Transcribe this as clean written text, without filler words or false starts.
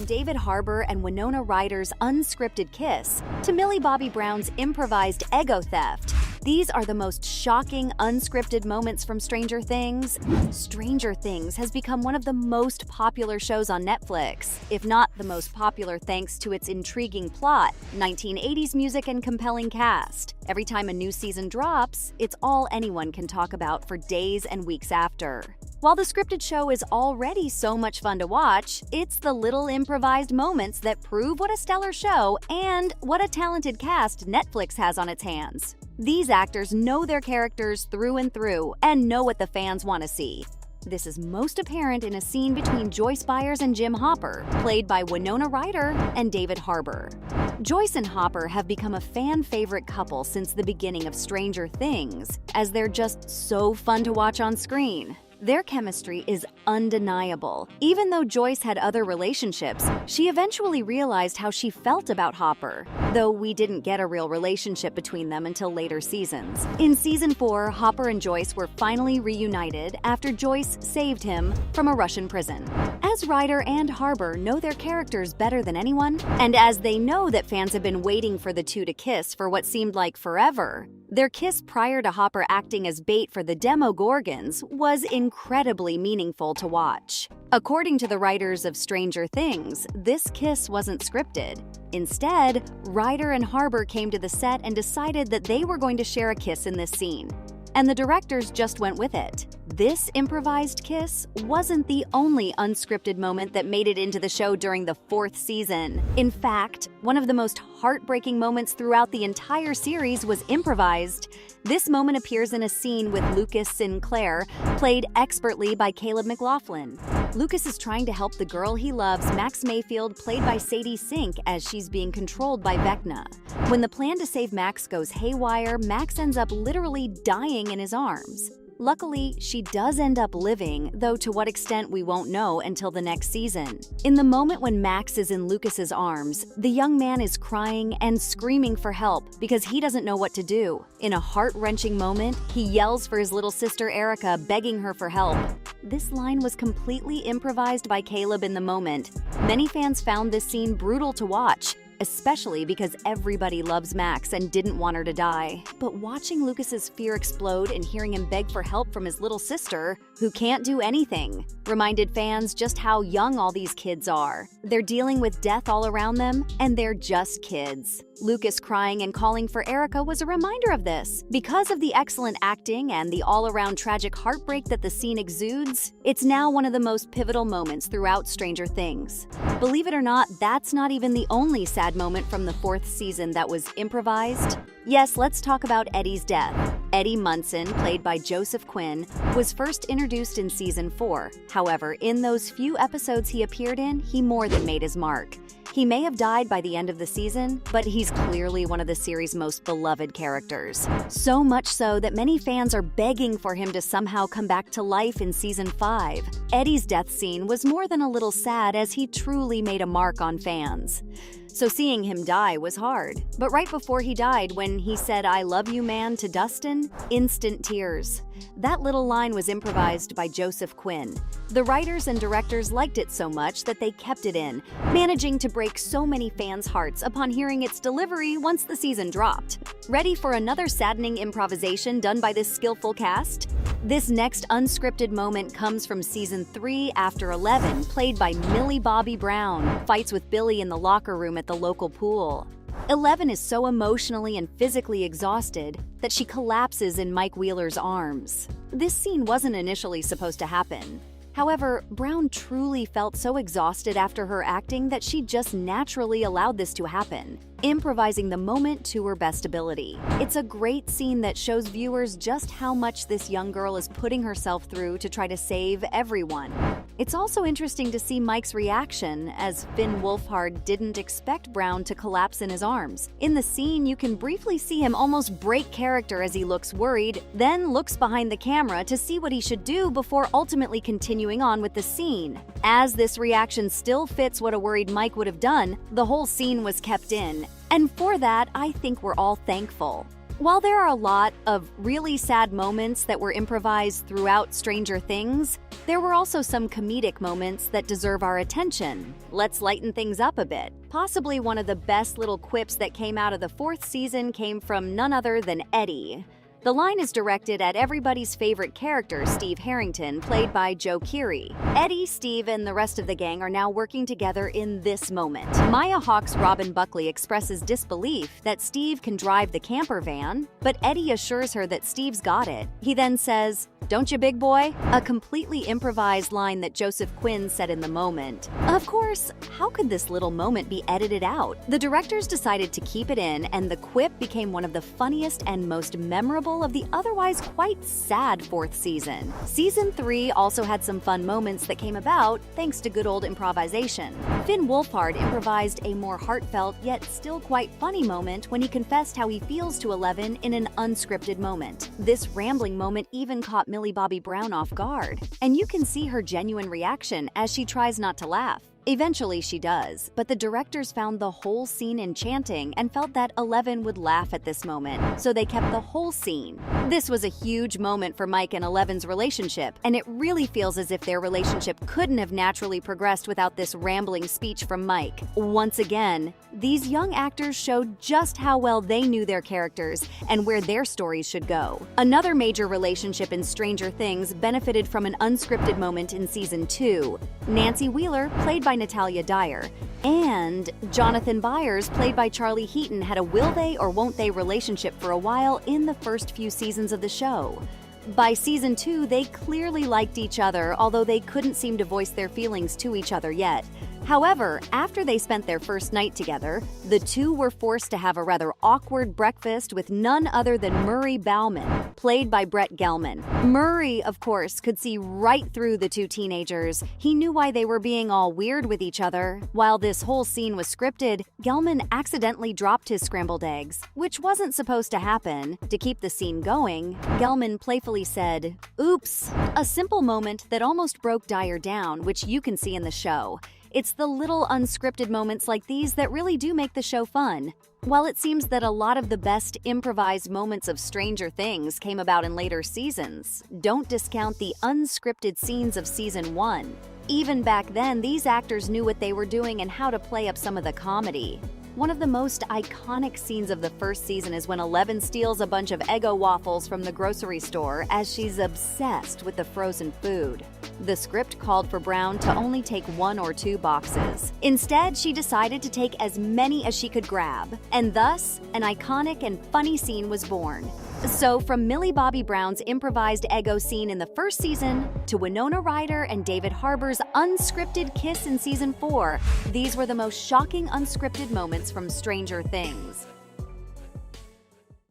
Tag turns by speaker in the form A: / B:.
A: From David Harbour and Winona Ryder's unscripted kiss to Millie Bobby Brown's improvised ego theft, these are the most shocking, unscripted moments from Stranger Things. Stranger Things has become one of the most popular shows on Netflix, if not the most popular thanks to its intriguing plot, 1980s music, and compelling cast. Every time a new season drops, it's all anyone can talk about for days and weeks after. While the scripted show is already so much fun to watch, it's the little improvised moments that prove what a stellar show and what a talented cast Netflix has on its hands. These actors know their characters through and through and know what the fans want to see. This is most apparent in a scene between Joyce Byers and Jim Hopper, played by Winona Ryder and David Harbour. Joyce and Hopper have become a fan-favorite couple since the beginning of Stranger Things, as they're just so fun to watch on screen. Their chemistry is undeniable. Even though Joyce had other relationships, she eventually realized how she felt about Hopper, though we didn't get a real relationship between them until later seasons. In Season 4, Hopper and Joyce were finally reunited after Joyce saved him from a Russian prison. As Ryder and Harbour know their characters better than anyone, and as they know that fans have been waiting for the two to kiss for what seemed like forever, their kiss prior to Hopper acting as bait for the Demogorgons was incredibly meaningful to watch. According to the writers of Stranger Things, this kiss wasn't scripted. Instead, Ryder and Harbour came to the set and decided that they were going to share a kiss in this scene. And the directors just went with it. This improvised kiss wasn't the only unscripted moment that made it into the show during the 4th season. In fact, one of the most heartbreaking moments throughout the entire series was improvised. This moment appears in a scene with Lucas Sinclair, played expertly by Caleb McLaughlin. Lucas is trying to help the girl he loves, Max Mayfield, played by Sadie Sink, as she's being controlled by Vecna. When the plan to save Max goes haywire, Max ends up literally dying in his arms. Luckily, she does end up living, though to what extent we won't know until the next season. In the moment when Max is in Lucas's arms, the young man is crying and screaming for help because he doesn't know what to do. In a heart-wrenching moment, he yells for his little sister Erica, begging her for help. This line was completely improvised by Caleb in the moment. Many fans found this scene brutal to watch, especially because everybody loves Max and didn't want her to die. But watching Lucas's fear explode and hearing him beg for help from his little sister, who can't do anything, reminded fans just how young all these kids are. They're dealing with death all around them, and they're just kids. Lucas crying and calling for Erica was a reminder of this. Because of the excellent acting and the all-around tragic heartbreak that the scene exudes, it's now one of the most pivotal moments throughout Stranger Things. Believe it or not, that's not even the only sad moment from the 4th season that was improvised. Yes, let's talk about Eddie's death. Eddie Munson, played by Joseph Quinn, was first introduced in Season 4. However, in those few episodes he appeared in, he more than made his mark. He may have died by the end of the season, but he's clearly one of the series' most beloved characters. So much so that many fans are begging for him to somehow come back to life in Season 5. Eddie's death scene was more than a little sad, as he truly made a mark on fans. So seeing him die was hard. But right before he died, when he said, "I love you, man," to Dustin, instant tears. That little line was improvised by Joseph Quinn. The writers and directors liked it so much that they kept it in, managing to break so many fans' hearts upon hearing its delivery once the season dropped. Ready for another saddening improvisation done by this skillful cast? This next unscripted moment comes from Season 3 after 11, played by Millie Bobby Brown, fights with Billy in the locker room at the local pool. 11 is so emotionally and physically exhausted that she collapses in Mike Wheeler's arms. This scene wasn't initially supposed to happen. However, Brown truly felt so exhausted after her acting that she just naturally allowed this to happen, improvising the moment to her best ability. It's a great scene that shows viewers just how much this young girl is putting herself through to try to save everyone. It's also interesting to see Mike's reaction, as Finn Wolfhard didn't expect Brown to collapse in his arms. In the scene, you can briefly see him almost break character as he looks worried, then looks behind the camera to see what he should do before ultimately continuing on with the scene. As this reaction still fits what a worried Mike would have done, the whole scene was kept in. And for that, I think we're all thankful. While there are a lot of really sad moments that were improvised throughout Stranger Things, there were also some comedic moments that deserve our attention. Let's lighten things up a bit. Possibly one of the best little quips that came out of the 4th season came from none other than Eddie. The line is directed at everybody's favorite character, Steve Harrington, played by Joe Keery. Eddie, Steve, and the rest of the gang are now working together in this moment. Maya Hawke's Robin Buckley expresses disbelief that Steve can drive the camper van, but Eddie assures her that Steve's got it. He then says, "Don't you, big boy?" A completely improvised line that Joseph Quinn said in the moment. Of course, how could this little moment be edited out? The directors decided to keep it in, and the quip became one of the funniest and most memorable of the otherwise quite sad 4th season. Season 3 also had some fun moments that came about thanks to good old improvisation. Finn Wolfhard improvised a more heartfelt yet still quite funny moment when he confessed how he feels to Eleven in an unscripted moment. This rambling moment even caught Millie Bobby Brown off guard, and you can see her genuine reaction as she tries not to laugh. Eventually she does, but the directors found the whole scene enchanting and felt that Eleven would laugh at this moment, so they kept the whole scene. This was a huge moment for Mike and Eleven's relationship, and it really feels as if their relationship couldn't have naturally progressed without this rambling speech from Mike. Once again, these young actors showed just how well they knew their characters and where their stories should go. Another major relationship in Stranger Things benefited from an unscripted moment in Season 2. Nancy Wheeler, played by Natalia Dyer, and Jonathan Byers, played by Charlie Heaton, had a will they or won't they relationship for a while in the first few seasons of the show. By Season 2, they clearly liked each other, although they couldn't seem to voice their feelings to each other yet. However, after they spent their first night together, the two were forced to have a rather awkward breakfast with none other than Murray Bauman, played by Brett Gelman. Murray, of course, could see right through the two teenagers. He knew why they were being all weird with each other. While this whole scene was scripted, Gelman accidentally dropped his scrambled eggs, which wasn't supposed to happen. To keep the scene going, Gelman playfully said, "Oops," a simple moment that almost broke Dyer down, which you can see in the show. It's the little unscripted moments like these that really do make the show fun. While it seems that a lot of the best improvised moments of Stranger Things came about in later seasons, don't discount the unscripted scenes of Season 1. Even back then, these actors knew what they were doing and how to play up some of the comedy. One of the most iconic scenes of the first season is when Eleven steals a bunch of Eggo waffles from the grocery store as she's obsessed with the frozen food. The script called for Brown to only take 1 or 2 boxes. Instead, she decided to take as many as she could grab, and thus, an iconic and funny scene was born. So, from Millie Bobby Brown's improvised Eggo scene in the first season to Winona Ryder and David Harbour's unscripted kiss in Season 4, these were the most shocking unscripted moments from Stranger Things.